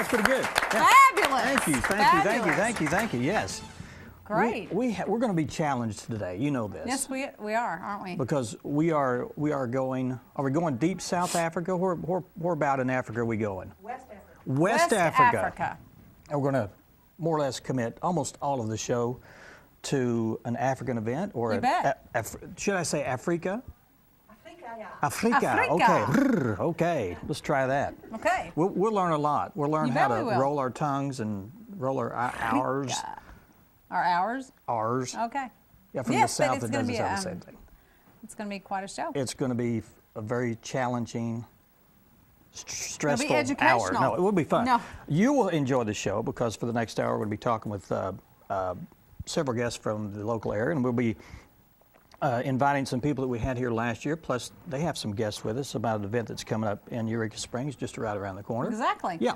That's pretty good. Yeah. Fabulous. Thank you. Yes. Great. We're going to be challenged today. You know this. Yes, we are, aren't we? Because we are going. Are we going deep South Africa? Where about in Africa are we going? West Africa. And we're going to more or less commit almost all of the show to an African event, or You bet. Should I say Africa? Africa. Okay. Okay. Let's try that. Okay. We'll learn a lot. We'll learn You how bet to we will. roll our tongues and roll our R's. Our hours? R's. Okay. Yeah, from Yes, the but South, it's it gonna does be, the same thing. It's going to be quite a show. It's going to be a very challenging, stressful educational. hour. No, it will be fun. No. You will enjoy the show because for the next hour, we're going to be talking with several guests from the local area, and we'll be inviting some people that we had here last year, plus they have some guests with us about an event that's coming up in Eureka Springs, just right around the corner. Exactly. Yeah.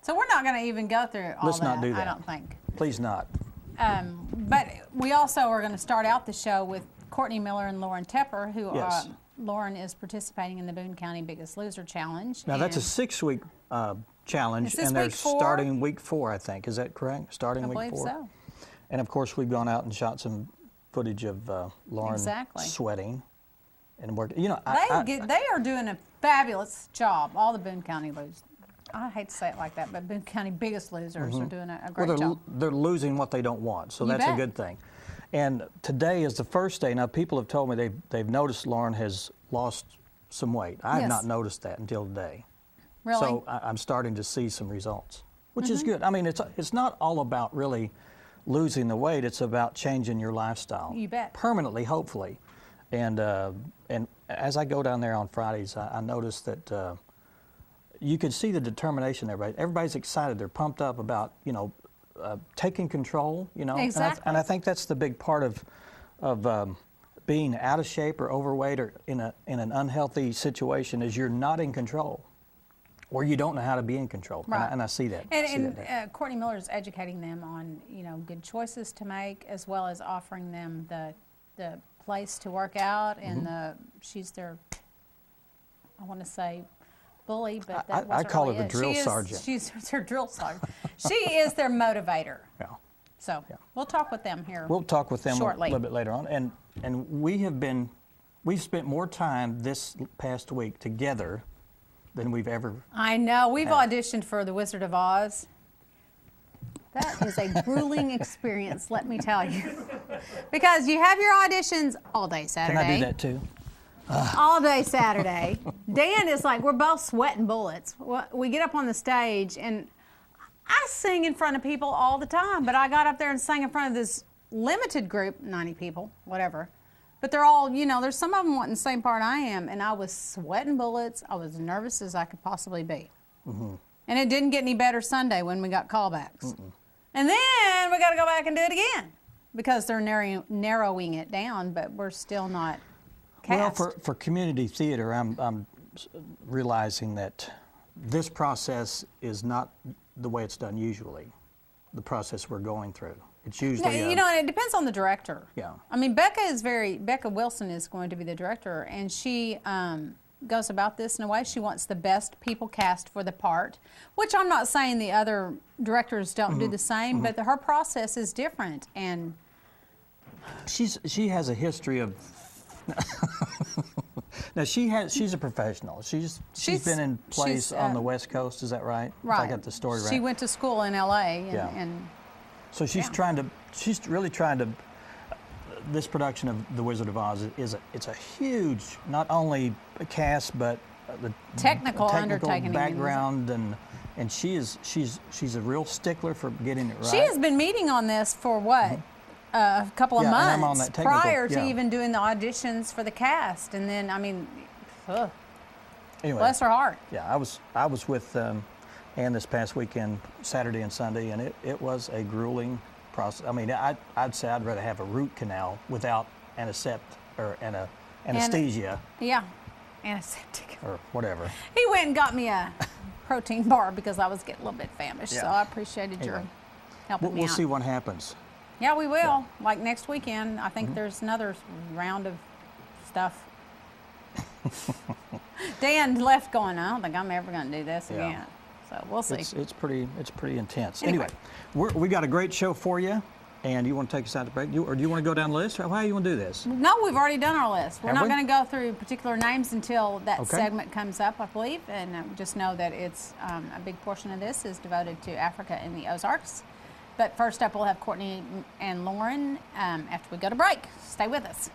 So we're not going to even go through all Let's that, not do that. I don't think. Please not. But we also are going to start out the show with Courtney Miller and Lauren Tepper, who Yes. Lauren is participating in the Boone County Biggest Loser Challenge. Now, that's a 6-week challenge, Is this and they're week 4? starting week 4, I think. Is that correct? Starting I week believe 4? so. And, of course, we've gone out and shot some footage of Lauren Exactly. sweating and working. You know, They are doing a fabulous job, all the Boone County losers. I hate to say it like that, but Boone County Biggest Losers are doing a great job. they're losing what they don't want, so You that's a bet. good thing. And today is the first day. Now, people have told me they've noticed Lauren has lost some weight. I have Yes. not noticed that until today. Really? So I'm starting to see some results, which is good. I mean, it's not all about really losing the weight. It's about changing your lifestyle. You bet. Permanently, hopefully. And as I go down there on Fridays, I notice that you can see the determination there. Everybody's excited. They're pumped up about, taking control, Exactly. And I think that's the big part of being out of shape or overweight or in an unhealthy situation is you're not in control, or you don't know how to be in control. Right. And I see that. And Courtney Miller is educating them on, good choices to make, as well as offering them the place to work out, and she's their, I want to say, bully, but that wasn't I call really her the it. drill She is- sergeant. She's their drill sergeant. She is their motivator. Yeah. So we'll talk with them here. We'll talk with them shortly. a little bit later on. And we've spent more time this past week together than we've ever. I know. We've auditioned for The Wizard of Oz. That is a grueling experience, let me tell you. Because you have your auditions all day Saturday. Can I do that too? All day Saturday. Dan is like, we're both sweating bullets. We get up on the stage, and I sing in front of people all the time, but I got up there and sang in front of this limited group, 90 people, whatever. But they're all, there's some of them wanting the same part I am, and I was sweating bullets. I was nervous as I could possibly be. And it didn't get any better Sunday when we got callbacks. And then we got to go back and do it again because they're narrowing it down, but we're still not cast. Well, for community theater, I'm realizing that this process is not the way it's done usually, the process we're going through. It's usually... and it depends on the director. Yeah. I mean, Becca Wilson is going to be the director, and she goes about this in a way. She wants the best people cast for the part, which I'm not saying the other directors don't do the same, but her process is different. And she has a history of... Now she's a professional. She's been in plays on the West Coast. Is that right? Right. If I got the story right. She went to school in L.A. and so she's really trying to. This production of The Wizard of Oz it's a huge, not only cast but the technical undertaking background, and she's a real stickler for getting it right. She has been meeting on this for what? A couple of and I'm on months that technical, prior to even doing the auditions for the cast, and then Anyway, bless her heart. Yeah, I was with Ann this past weekend, Saturday and Sunday, and it was a grueling process. I mean, I'd say I'd rather have a root canal without anesthesia Antiseptic or whatever. He went and got me a protein bar because I was getting a little bit famished, so I appreciated your helping me out. We'll see what happens. Yeah, we will. Yeah. Like next weekend, I think there's another round of stuff. Dan left going, I don't think I'm ever going to do this again. So we'll see. It's pretty intense. Anyway. We got a great show for you, and you want to take us out to break? Or do you want to go down the list? Or how do you want to do this? No, we've already done our list. We're Have not we? going to go through particular names until that Okay. segment comes up, I believe. And just know that it's a big portion of this is devoted to Africa and the Ozarks. But first up, we'll have Courtney and Lauren after we go to break. Stay with us.